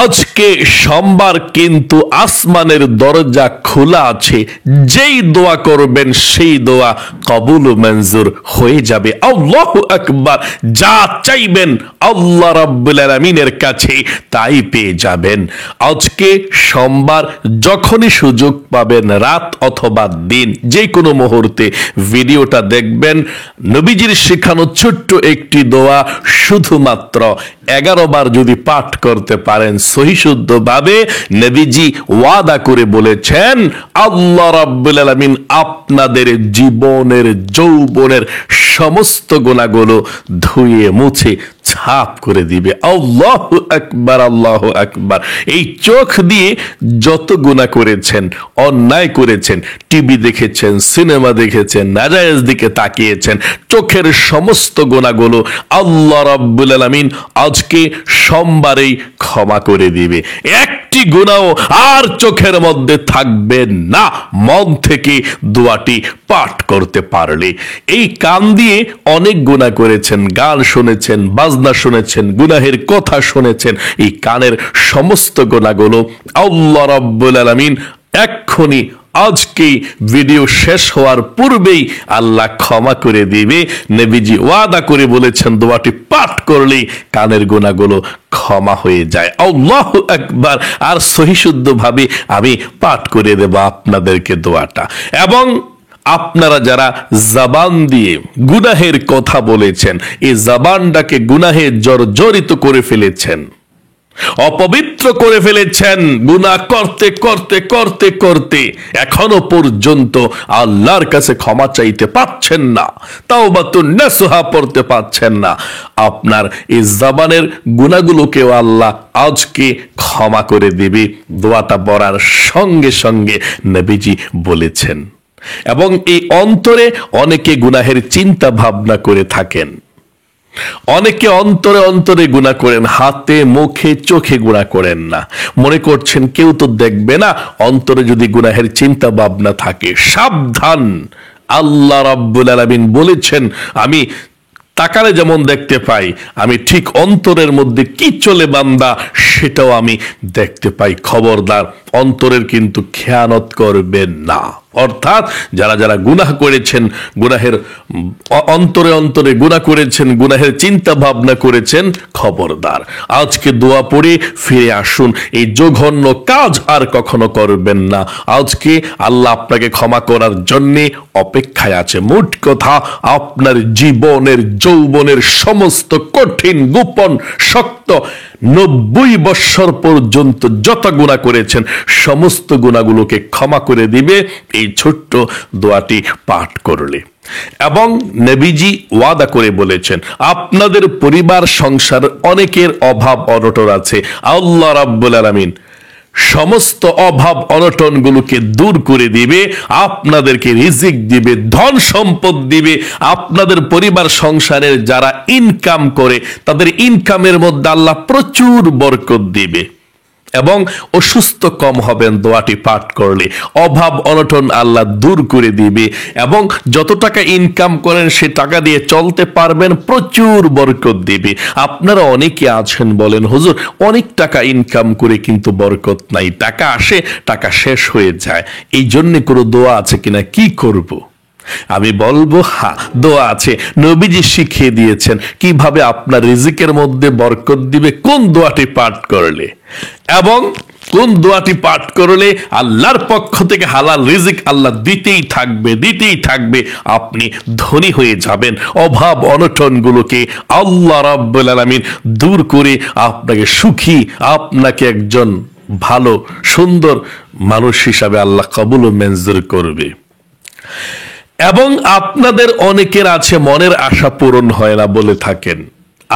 আজকে সোমবার কিন্তু আসমানের দরজা খোলা আছে। যেই দোয়া করবেন সেই দোয়া কবুল মঞ্জুর হয়ে যাবে। আল্লাহু আকবার। যা চাইবেন আল্লাহ রাব্বুল আলামিনের কাছে তাই পেয়ে যাবেন। আজকে সোমবার, যখনই সুযোগ পাবেন রাত অথবা দিন যে কোনো মুহূর্তে ভিডিওটা দেখবেন। নবীজির শেখানো ছোট্ট একটি দোয়া শুধুমাত্র 11 বার যদি পাঠ করতে পারেন সহিশুদ্ধভাবে, নবীজি ওয়াদা করে বলেছেন আল্লাহ রাব্বুল আলামিন আপনাদের জীবনের যৌবনের সমস্ত গুনাহগুলো ধুয়ে মুছে ছাপ করে দিবে। আল্লাহু আকবার, আল্লাহু আকবার। এই চোখ দিয়ে যত গুনাহ করেছেন, অন্যায় করেছেন, টিভি দেখেছেন, সিনেমা দেখেছেন, নাজায়েজ দিকে তাকিয়েছেন, চোখের সমস্ত গুনাহগুলো আল্লাহ রাব্বুল আলামিন আজকে সোমবারেই ক্ষমা করে দিবে। একটি গুনাহ আর চোখের মধ্যে থাকবে না মন থেকে দোয়াটি পাঠ করতে পারলে। এই কান দিয়ে অনেক গুনাহ করেছেন, গান শুনেছেন, বাজনা শুনেছেন, গুনাহের কথা শুনেছেন। এই কানের সমস্ত গুনাহগুলো আল্লাহ রাব্বুল আলামিন এক্ষুনি আজকেই ভিডিও শেষ হওয়ার পূর্বেই আল্লাহ ক্ষমা করে দিবে। নবীজি ওয়াদা করে বলেছেন দোয়াটি পাঠ করলেই কানের গুনাহগুলো ক্ষমা হয়ে যায়। আল্লাহু আকবার। আর সহিশুদ্ধভাবে আমি পাঠ করে দেব আপনাদেরকে দোয়াটা। এবং আপনারা যারা জবান দিয়ে গুনাহের কথা বলেছেন, এই জবানটাকে গুনাহে জর্জরিত করে ফেলেছেন, অপবিত্র করে ফেলেছেন, গুনাহ করতে করতে করতে করতে এখনো পর্যন্ত আল্লাহর কাছে ক্ষমা চাইতে পাচ্ছেন না, তাওবাতুন নাসুহা পড়তে পাচ্ছেন না, আপনার এই জবানের গুনাহগুলোকেও আল্লাহ আজকে ক্ষমা করে দিবে দোয়াটা পড়ার সঙ্গে সঙ্গে নবীজি বলেছেন। এবং এই অন্তরে অনেকে গুনাহের চিন্তা ভাবনা করে থাকেন, অনেকে অন্তরে অন্তরে গুনাহ করেন, হাতে মুখে চোখে গুনাহ করেন না। মনে করছেন কেউ তো দেখবে না। অন্তরে যদি গুনাহের চিন্তা ভাবনা থাকে, সাবধান। আল্লাহ রাব্বুল আলামিন বলেছেন আমি তাকালে যেমন দেখতে পাই, আমি ঠিক অন্তরের মধ্যে কি চলে বান্দা সেটাও আমি দেখতে পাই। খবরদার, অন্তরের কিন্তু খেয়ানত করবেন না। অর্থাৎ যারা যারা গুনাহ করেছেন, গুনাহের অন্তরে অন্তরে গুনাহ করেছেন, গুনাহের চিন্তা ভাবনা করেছেন, খবরদার আজকে দোয়া পড়ে ফিরে আসুন। এই জঘন্য কাজ আর কখনো করবেন না। আজকে আল্লাহ আপনাকে ক্ষমা করার জন্য অপেক্ষায় আছে। মোট কথা, আপনার জীবনের যৌবনের সমস্ত কঠিন গোপন শক্ত 90 বৎসর পর্যন্ত যত গুনাহ করেছেন সমস্ত গুনাহগুলোকে ক্ষমা করে দিবে এই ছোট্ট দোয়াটি পাঠ করলে। এবং নবীজি ওয়াদা করে বলেছেন আপনাদের পরিবার সংসার অনেকের অভাব অনটন আছে, আল্লাহ রাব্বুল আলামিন সমস্ত অভাব অনটনগুলোকে দূর করে দিবে, আপনাদেরকে রিজিক দিবে, ধন সম্পদ দিবে। আপনাদের পরিবার সংসারের যারা ইনকাম করে তাদের ইনকামের মধ্যে আল্লাহ প্রচুর বরকত দিবে এবং অসুস্থ কম হবেন দোয়াটি পাঠ করলে। অভাব অনটন আল্লাহ দূর করে দিবে এবং যত টাকা ইনকাম করেন সে টাকা দিয়ে চলতে পারবেন, প্রচুর বরকত দিবে। আপনারা অনেকে আছেন বলেন হুজুর অনেক টাকা ইনকাম করে কিন্তু বরকত নাই, টাকা আসে টাকা শেষ হয়ে যায়, এই জন্য কোনো দোয়া আছে কিনা, কি করব? আমি বলবো হ্যাঁ, দোয়া আছে। নবীজি শিখিয়ে দিয়েছেন কিভাবে আপনার রিজিকের মধ্যে বরকত দিবে, কোন দোয়াটি পাঠ করলে এবং কোন দোয়াটি পাঠ করলে আল্লাহর পক্ষ থেকে হালাল রিজিক আল্লাহ দিতেই থাকবে, দিতেই থাকবে। আপনি ধনী হয়ে যাবেন। অভাব অনটনগুলোকে আল্লাহ রাব্বুল আলামিন দূর করে আপনাকে সুখী, আপনাকে একজন ভালো সুন্দর মানুষ হিসাবে আল্লাহ কবুল ও মঞ্জুর করবে। এবং আপনাদের অনেকের আছে মনের আশা পূরণ হয় না বলে থাকেন,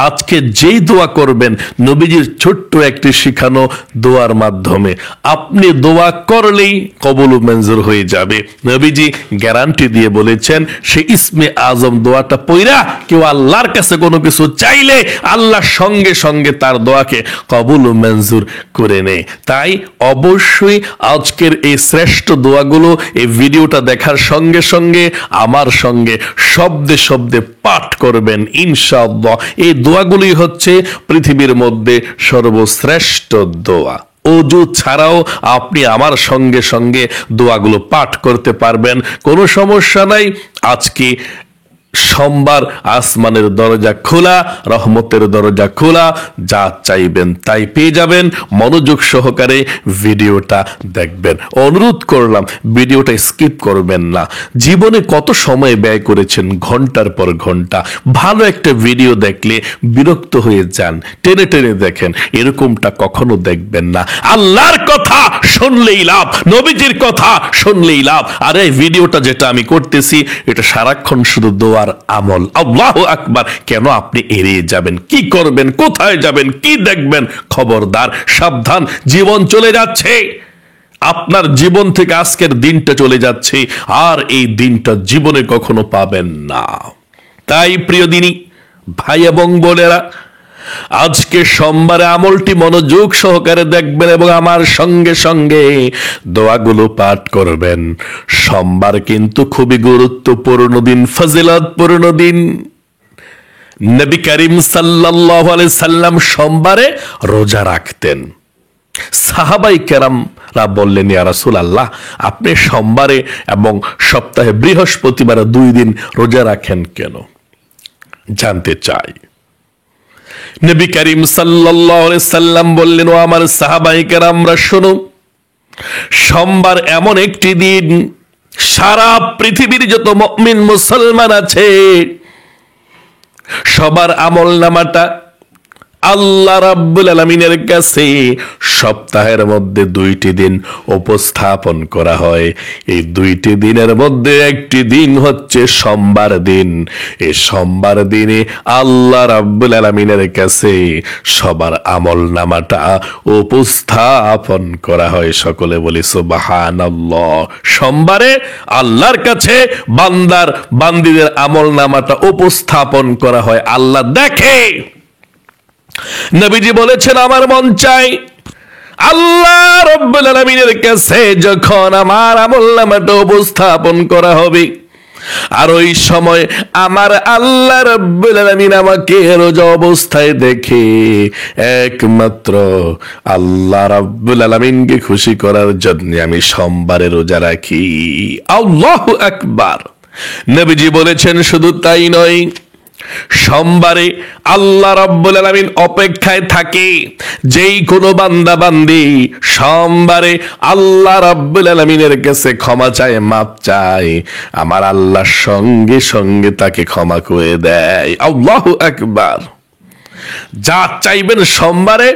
আজকে যেই দোয়া করবেন নবীজির ছোট্ট একটি শিখানো দোয়ার মাধ্যমে আপনি দোয়া করলেই কবুল ও মঞ্জুর হয়ে যাবে। নবীজি গ্যারান্টি দিয়ে বলেছেন সে ইসমে আজম দোয়াটা পড়া কেউ আল্লাহর কাছে কোনো কিছু চাইলে আল্লাহ সঙ্গে সঙ্গে তার দোয়াকে কবুল ও মঞ্জুর করে নেয়। তাই অবশ্যই আজকের এই শ্রেষ্ঠ দোয়াগুলো এই ভিডিওটা দেখার সঙ্গে সঙ্গে আমার সঙ্গে শব্দে শব্দে পাঠ করবেন ইনশাআল্লাহ। এই দোয়াগুলি হচ্ছে পৃথিবীর মধ্যে সর্বশ্রেষ্ঠ দোয়া। ওযু ছাড়াও আপনি আমার সঙ্গে সঙ্গে দোয়াগুলো পাঠ করতে পারবেন, কোনো সমস্যা নাই। আজকে সোমবার, আসমানের দরজা খোলা, রহমতের দরজা খোলা, যা চাইবেন তাই পেয়ে যাবেন। মনোযোগ সহকারে ভিডিওটা দেখবেন, অনুরোধ করলাম ভিডিওটা স্কিপ করবেন না। জীবনে কত সময় ব্যয় করেছেন, ঘন্টার পর ঘন্টা, ভালো একটা ভিডিও দেখলে বিরক্ত হয়ে যান, টেনে টেনে দেখেন, এরকমটা কখনো দেখবেন না। আল্লাহর কথা শুনলেই লাভ, নবীজির কথা শুনলেই লাভ। আর এই ভিডিওটা যেটা আমি করতেছি, এটা সারাক্ষণ শুধু দোয়ার আমল। আল্লাহু আকবার। কেন আপনি এড়িয়ে যাবেন? কি করবেন? কোথায় যাবেন? কি দেখবেন? খবরদার, সাবধান, জীবন চলে যাচ্ছে। আপনার জীবন থেকে আজকের দিনটা চলে যাচ্ছে, আর এই দিনটা জীবনে কখনো পাবেন না। তাই প্রিয় দিনী ভাই এবং বোনেরা, আজকে সোমবারে আমলটি মনোযোগ সহকারে দেখবেন এবং আমার সঙ্গে সঙ্গে দোয়াগুলো পাঠ করবেন। সোমবার কিন্তু খুবই গুরুত্বপূর্ণ দিন, ফজিলতপূর্ণ দিন। নবী করিম সাল্লাল্লাহু আলাইহি সাল্লাম সোমবারে রোজা রাখতেন। সাহাবাই কেরামরা বললেন, ইয়া রাসূলুল্লাহ, আপনি সোমবারে এবং সপ্তাহে বৃহস্পতিবারে 2 দিন রোজা রাখেন কেন? জানতে চাই। নবী করিম সাল্লাল্লাহু আলাইহি সাল্লাম বললেন, ও আমার সাহাবায়ে কেরামরা শোনো, সোমবার এমন একটি দিন, সারা পৃথিবীর যত মুমিন মুসলমান আছে সবার আমলনামাটা আল্লাহ রাব্বুল আলামিনের কাছে সপ্তাহের মধ্যে 2টি দিন উপস্থাপন করা হয়। এই 2টি দিনের মধ্যে একটি দিন হচ্ছে সোমবার দিন। এই সোমবার দিনে আল্লাহ রাব্বুল আলামিনের কাছে সবার আমলনামাটা উপস্থাপন করা হয়। সকলে বলি সুবহানাল্লাহ। সোমবারে আল্লাহর কাছে বান্দিদের আমলনামাটা উপস্থাপন করা হয়, আল্লাহ দেখে। নবীজি বলেছেন, আমার মন চাই আল্লাহ রাব্বুল আলামিনের কাছে যখন আমার আমলনামাটা উপস্থাপন করা হবে, আর ওই সময় আমার আল্লাহ রাব্বুল আলামিন আমাকে রোজা অবস্থায় দেখে, একমাত্র আল্লাহ রাব্বুল আলামিনকে খুশি করার জন্য আমি সোমবারে রোজা রাখি। আল্লাহু আকবার। নবীজি বলেছেন, শুধু তাই নয়, সোমবারে আল্লাহ রাব্বুল আলামিন অপেক্ষায় থাকে যেই কোনো বান্দা বান্দি সোমবারে আল্লাহ রাব্বুল আলামিনের কাছে ক্ষমা চায়, মাপ চায়, আমার আল্লাহ সঙ্গে সঙ্গে তাকে ক্ষমা করে দেয়। আল্লাহু আকবার। যা চাইবেন সোমবারে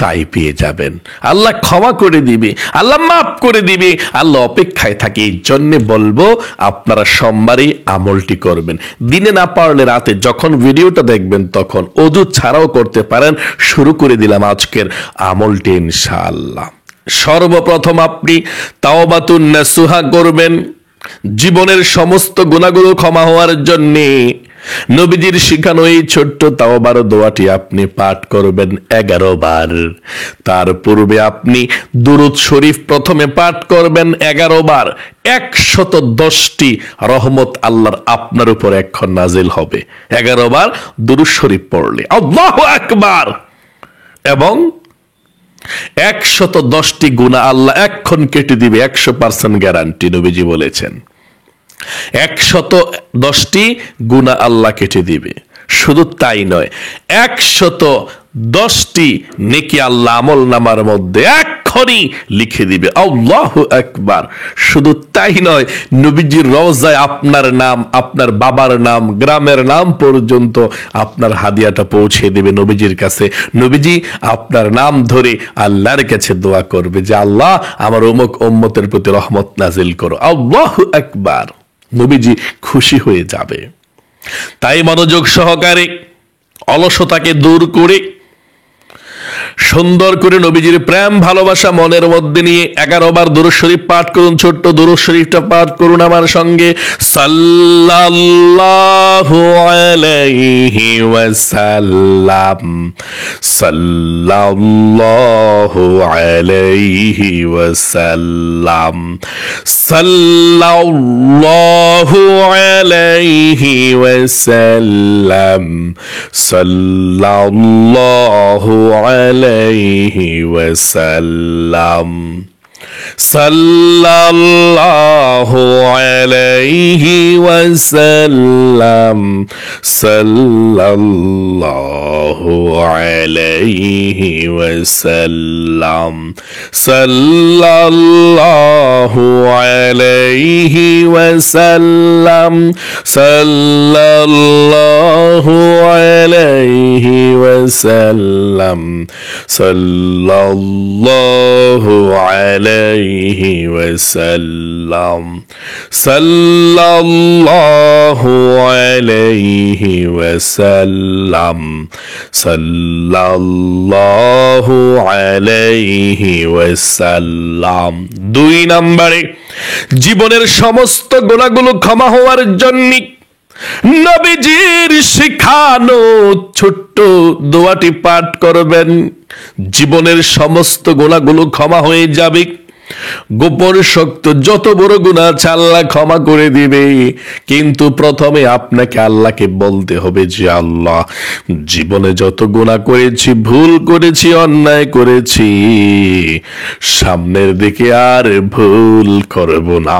তাই পেয়ে যাবেন, আল্লাহ ক্ষমা করে দিবে, আল্লাহ মাফ করে দিবে, আল্লাহ অপেক্ষায় থাকে। এই জন্য বলবো আপনারা সোমবারে আমলটি করবেন, দিনে না পারলে রাতে যখন ভিডিওটা দেখবেন তখন ওযু ছাড়াও করতে পারেন। শুরু করে দিলাম আজকের আমলটি ইনশাআল্লাহ। সর্বপ্রথম আপনি তাওবাতুন নাসুহা করবেন, জীবনের সমস্ত গুনাহগুলো ক্ষমা হওয়ার জন্যে। নবীজির শিখানো এই ছোট্ট তাওবার দোয়াটি আপনি পাঠ করবেন 11 বার। তার পূর্বে আপনি দুরূদ শরীফ প্রথমে পাঠ করবেন 11 বার। 110টি রহমত আল্লাহর আপনার উপর এখন নাজিল হবে 11 বার দুরূদ শরীফ পড়লে। আল্লাহু আকবার। এবং 110টি গুনাহ আল্লাহ এখন কেটে দিবে, 100% গ্যারান্টি। নবীজি বলেছেন 110টি গুনাহ আল্লাহ কেটে দিবে। শুধু তাই নয়, 110টি নেকি আল্লাহ আমলনামার মধ্যে এক্ষুনি লিখে দিবে। আল্লাহু আকবার। শুধু তাই নয়, নবীজির রওজায় আপনার নাম, আপনার বাবার নাম, গ্রামের নাম পর্যন্ত আপনার হাদিয়াটা পৌঁছে দেবে নবীজির কাছে। নবীজি আপনার নাম ধরে আল্লাহর কাছে দোয়া করবে যে, আল্লাহ আমার অমুক উম্মতের প্রতি রহমত নাজিল করো। আল্লাহু আকবার। নবীজি খুশি হয়ে যাবে। তাই মনোযোগ সহকারে অলসতাকে দূর করে সুন্দর করে নবীজির প্রেম ভালোবাসা মনের মধ্যে নিয়ে 11 বার দুরূদ শরীফ পাঠ করুন। ছোট্ট দুরূদ শরীফটা পাঠ করুন আমার সঙ্গে। সাল্লাল্লাহু আলাইহি ওয়াসাল্লাম, সাল্লাল্লাহু আলাইহি ওয়াসাল্লাম, সাল্লাল্লাহু আলাইহি ওয়াসাল্লাম, সাল্লাল্লাহু আলাইহি ওয়াসাল্লাম, সাল্লাল্লাহু আলাইহি ওয়াসাল্লাম, সাল্লাল্লাহু আলাইহি ওয়াসাল্লাম, সাল্লাল্লাহু আলাইহি ওয়াসাল্লাম, সাল্লাল্লাহু আলাইহি ওয়াসাল্লাম, সাল্লাল্লাহু আলাইহি ওয়াসাল্লাম, সাল্লাল্লাহু আলাইহি ওয়াসাল্লাম, সাল্লাল্লাহু আলাইহি ওয়াসাল্লাম। 2 নম্বরে জীবনের সমস্ত গুনাহগুলো ক্ষমা হওয়ার জন্য নবীজির শিখানো ছোট্ট দোয়াটি পাঠ করবেন। জীবনের সমস্ত গুনাহগুলো ক্ষমা হয়ে যাবে। গোপন শক্ত যত বড় গুনাহ আছে আল্লাহ ক্ষমা করে দিবে, কিন্তু প্রথমে আপনাকে আল্লাহকে বলতে হবে যে আল্লাহ, জীবনে যত গুনাহ করেছি, ভুল করেছি, অন্যায় করেছি, সামনের দিকে আর ভুল করব না।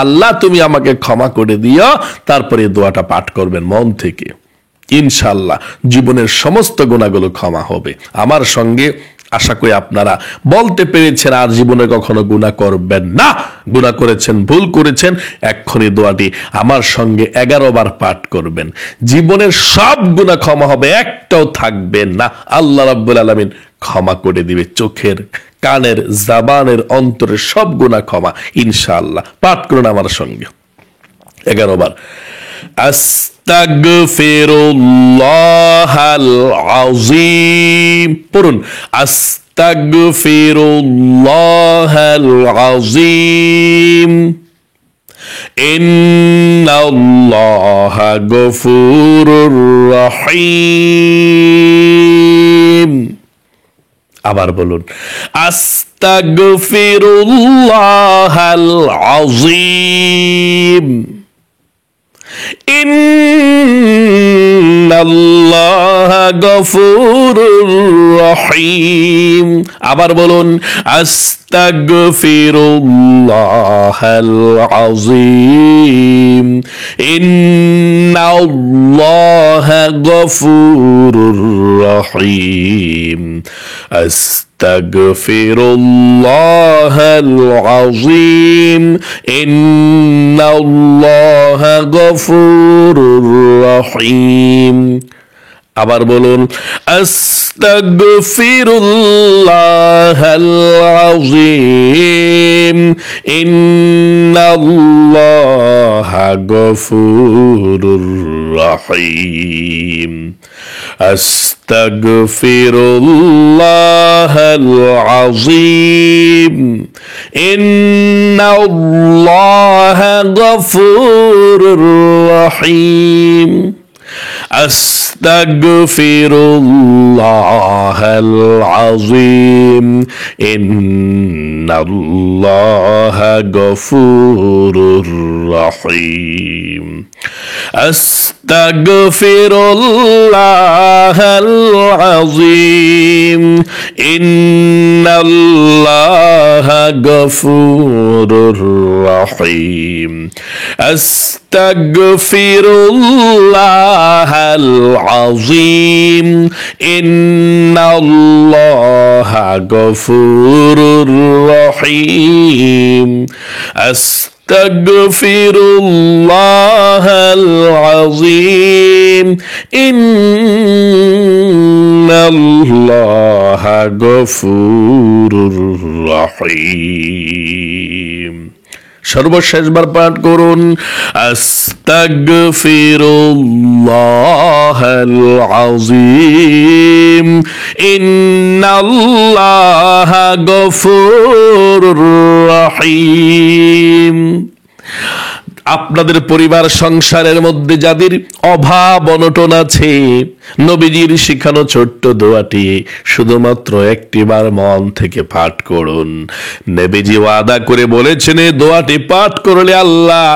আল্লাহ তুমি আমাকে ক্ষমা করে দিও। তারপরে দোয়াটা পাঠ করবেন মন থেকে। ইনশাআল্লাহ জীবনের সমস্ত গুনাহগুলো ক্ষমা হবে। আমার সঙ্গে আশা করি আপনারা বলতে পেরেছেন আর জীবনে কখনো গুনাহ করবেন না। গুনাহ করেছেন, ভুল করেছেন, এক্ষুনি দোয়াটি আমার সঙ্গে 11 বার পাঠ করবেন। জীবনের সব গুনাহ ক্ষমা হবে, একটাও থাকবে না। আল্লাহ রাব্বুল আলামিন ক্ষমা করে দিবে। চোখের, কানের, জবানের, অন্তরের সব গুনাহ ক্ষমা ইনশাআল্লাহ। পাঠ করুন আমার সঙ্গে 11 বার। আস্তাগফিরুল্লাহাল আযীম। পড়ুন, আস্তাগফিরুল্লাহাল আযীম, ইন্নাল্লাহা গফুরুর রহিম। আবার বলুন, আস্তাগফিরুল্লাহাল আযীম, ইন্নাল্লাহা গফুরুর রহিম। আবার বলুন, আস্তাগফিরুল্লাহাল আযীম, ইন্নাল্লাহা গফুরুর রহিম, আস্তাগফিরুল্লাহাল আযীম, ইন্নাল্লাহা গফুরুর রহিম। আবার বলুন, আস্তাগফিরুল্লাহাল আযীম, ইন্নাল্লাহা গফুরুর রহিম, আস্তাগফিরুল্লাহাল আযীম, ইন্নাল্লাহা গফুরুর রহিম, আস্তাগফিরুল্লাহাল আযীম, ইন্নাল্লাহা গফুরুর রহিম, আস্তাগফিরুল্লাহাল আযীম, ইন্নাল্লাহা গফুরুর রহিম, আস্তাগফিরুল্লাহাল আযীম, ইন্নাল্লাহা গফুরুর রহিম, আস্তাগফিরুল্লাহাল আযীম, ইন্নাল্লাহা গফুরুর রহিম। সর্বশেষবার পাঠ করুন, আস্তাগফিরুল্লাহাল আযীম ইন্নাল্লাহা গফুরুর রহিম। আপনাদের পরিবার সংসারের মধ্যে যাদের অভাব অনটন আছে, নবীজির শিখানো ছোট্ট দোয়াটি শুধুমাত্র একটিবার মন থেকে পাঠ করুন। নবীজি ওয়াদা করে বলেছেন এই দোয়াটি পাঠ করলে আল্লাহ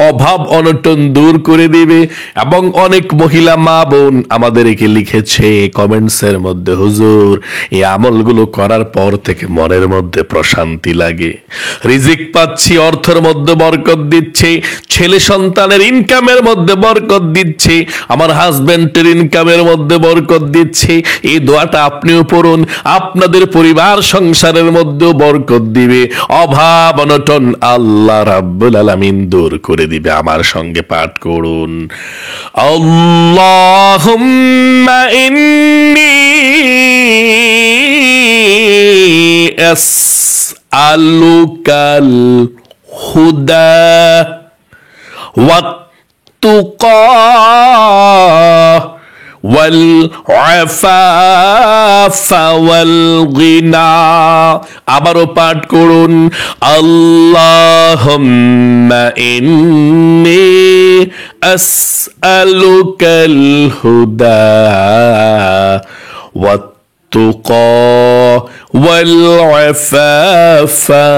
অভাব অনটন দূর করে দিবে। এবং অনেক মহিলা মা বোন আমাদেরকে লিখেছে কমেন্টসের মধ্যে, হুজুর এই আমলগুলো করার পর থেকে মনের মধ্যে প্রশান্তি লাগে, রিজিক পাচ্ছি, অর্থের মধ্যে বরকত দিচ্ছে, ছেলে সন্তানের ইনকামের মধ্যে বরকত দিচ্ছে, আমার হাজবেন্ডের ইনকামের মধ্যে বরকত দিচ্ছে। এই দোয়াটা আপনিও পড়ুন, আপনাদের পরিবার সংসারের মধ্যেও বরকত দিবে, অভাব অনটন আল্লাহ রাব্বুল আলামিন দূর করে দিবে। আমার সঙ্গে পাঠ করুন, আল্লাহুম্মা ইন্নী আসআলুকাল হুদা ওয়াত-তুকা ওয়াল আফাফা ওয়াল গিনা। আবারও পাঠ করুন, আল্লাহুম্মা ইন্নী আসআলুকাল হুদা ওয়াত-তুকা ওয়াল আফাফা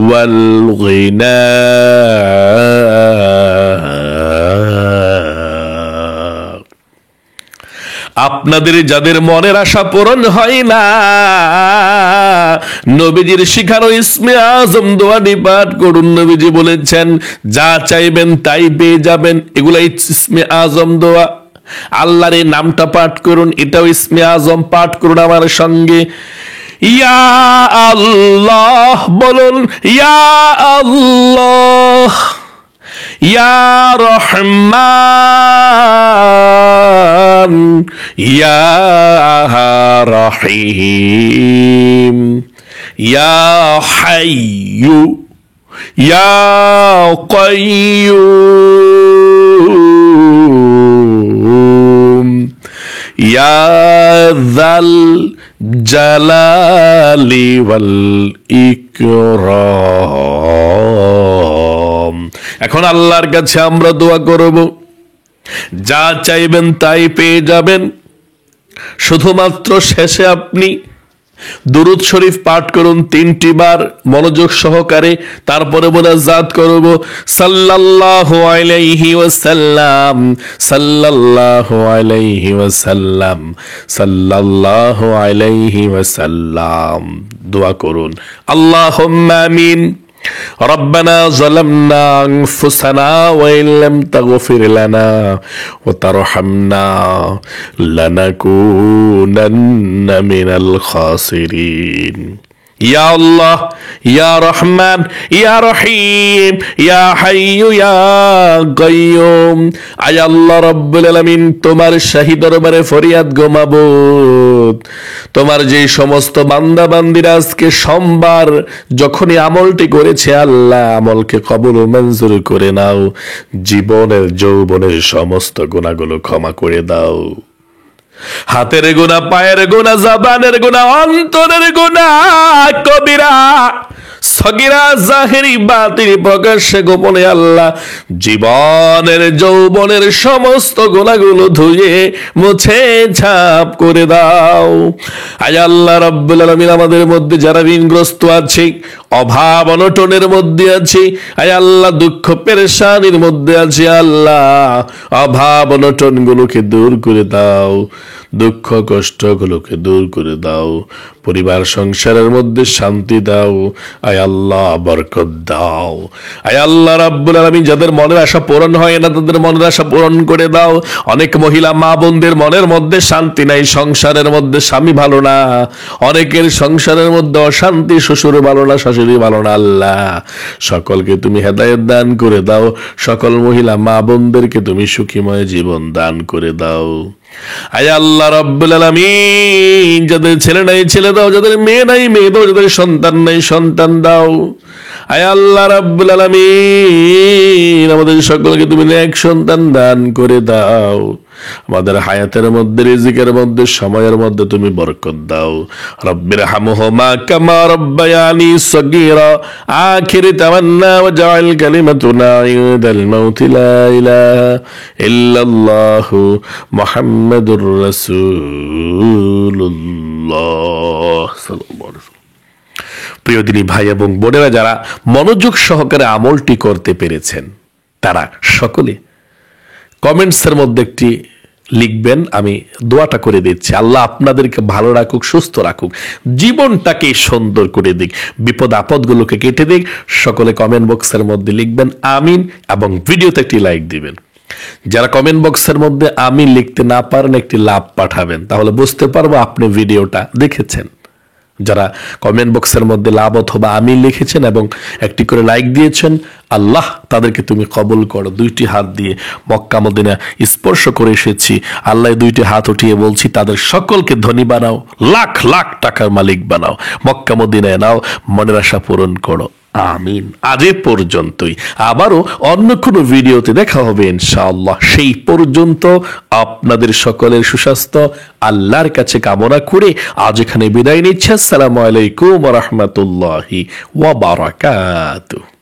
ওয়াল গিনা। আপনাদের যাদের মনের আশা পূরণ হয় না, নবীজির শিখানো ইসমে আজম দোয়াটি পাঠ করুন। নবীজি বলেছেন যা চাইবেন তাই পেয়ে যাবেন। এগুলাই ইসমে আজম দোয়া। আল্লাহর এই নামটা পাঠ করুন, এটাও ইসমে আজম। পাঠ করুন আমার সঙ্গে, ইয়া আল্লাহ বলুন, ইয়া আল্লাহ, ইয়া রহমান, ইয়া রহিম, ইয়া হাইয়ু, ইয়া কাইয়ুম, ইয়া যাল জালালি ওয়াল ইকরাম। এখন আল্লাহর কাছে আমরা দোয়া করব, যা চাইবেন তাই পেয়ে যাবেন। শুধুমাত্র শেষে আপনি দুরূদ শরীফ পাঠ করুন 3টি বার মনোযোগ সহকারে, তারপরে মুনাজাত করব, সাল্লাল্লাহু আলাইহি ওয়াসাল্লাম, সাল্লাল্লাহু আলাইহি ওয়াসাল্লাম, সাল্লাল্লাহু আলাইহি ওয়াসাল্লাম। দোয়া করুন, আল্লাহুম্মা আমিন। ربنا ظلمنا أنفسنا وإن لم تغفر لنا وترحمنا لنكونن من الخاسرين। ইয়া আল্লাহ, ইয়া রহমান, ইয়া রহিম, ইয়া হাইয়ু, ইয়া কাইয়ুম। আয় আল্লাহ রাব্বুল আলামিন, তোমার শাহী দরবারে ফরিয়াদ গো মাবুদ, তোমার যে সমস্ত বান্দা বান্দিরা আজকে সোমবার যখনই আমলটি করেছে, আল্লাহ আমলকে কবুল ও মঞ্জুর করে নাও। জীবনের যৌবনের সমস্ত গুনাহগুলো ক্ষমা করে দাও। হাতের গুনাহ, পায়ের গুনাহ, জবানের গুনাহ, অন্তরের গুনাহ, কবিরা সগীরা, জাহিরি বাতিনি, প্রকাশ্যে গোপনে, আল্লাহ জীবনের যৌবনের সমস্ত গুনাহগুলো ধুয়ে মুছে ছাপ করে দাও। আয় আল্লাহ রাব্বুল আলামিন, আমাদের মধ্যে যারা ঋণগ্রস্ত আছে, অভাব অনটনের মধ্যে আছে, আয় আল্লাহ দুঃখ পেরেশানির মধ্যে আছে, আল্লাহ অভাব অনটন গুলোকে দূর করে দাও, দুঃখ কষ্টগুলোকে দূর করে দাও, পরিবার সংসারের মধ্যে শান্তি দাও, আয় আল্লাহ বরকত দাও। আয় আল্লাহ রাব্বুল আলামিন, যাদের মনের আশা পূরণ হয় না তাদের মনের আশা পূরণ করে দাও। অনেক মহিলা মা বোনদের মনের মধ্যে শান্তি নাই, সংসারের মধ্যে স্বামী ভালো না, অনেকের সংসারের মধ্যে অশান্তি, শ্বশুর ভালো না, শাশুড়ি ভালো না। আল্লাহ সকলকে তুমি হেদায়েত দান করে দাও, সকল মহিলা মা বোনদেরকে তুমি সুখীময় জীবন দান করে দাও। আয় আল্লাহ রাব্বুল আলামিন, যাদের ছেলে নাই ছেলে দাও, যাদের মেয়ে নাই মেয়ে দাও, যাদের সন্তান নাই সন্তান দাও। আয় আল্লাহ রাব্বুল আলামিন, আমাদের সকলকে তুমি নেক সন্তান দান করে দাও। আমাদের হায়াতের মধ্যে, রিজিকের মধ্যে, সময়ের মধ্যে তুমি বরকত দাও। রব্বির হামহুমা কামা রব্বায়ানি সগীরা। আখির তামান্না ওয়াজআল কালিমাতুনা ইনদাল মাউতি লা ইলাহা ইল্লাল্লাহু মুহাম্মাদুর রাসূলুল্লাহ সাল্লাল্লাহু আলাইহি। প্রিয় দিনী ভাই এবং বোনেরা, যারা মনোযোগ সহকারে আমলটি করতে পেরেছেন তারা সকলে কমেন্টসের মধ্যে একটি লিখবেন, আমি দোয়াটা করে দিচ্ছি। আল্লাহ আপনাদেরকে ভালো রাখুক, সুস্থ রাখুক, জীবনটাকে সুন্দর করে দিক, বিপদ আপদগুলোকে কেটে দিক। সকলে কমেন্ট বক্সের মধ্যে লিখবেন আমিন এবং ভিডিওতে একটি লাইক দিবেন। যারা কমেন্ট বক্সের মধ্যে আমিন লিখতে না পারেন একটি লাভ পাঠাবেন, তাহলে বুঝতে পারবো আপনি ভিডিওটা দেখেছেন। যারা কমেন্ট বক্সের মধ্যে লাভ অথবা আমিন লিখেছেন এবং একটি করে লাইক দিয়েছেন, আল্লাহ তাদেরকে তুমি কবুল করো। দুইটি হাত দিয়ে মক্কা মদিনা স্পর্শ করে এসেছি, আল্লাহ দুইটি হাত উঠিয়ে বলছি তাদের সকলকে ধনী বানাও, লাখ লাখ টাকার মালিক বানাও, মক্কা মদিনায় নাও, মনের আশা পূরণ করো, আমিন। আজ এ পর্যন্তই, আবারও অন্য কোনো ভিডিওতে দেখা হবে ইনশাআল্লাহ। সেই পর্যন্ত আপনাদের সকলের সুস্বাস্থ্য আল্লাহর কাছে কামনা করে আজ এখানে বিদায় নিচ্ছি। আসসালামু আলাইকুম ওয়া রাহমাতুল্লাহি ওয়া বারাকাতুহু।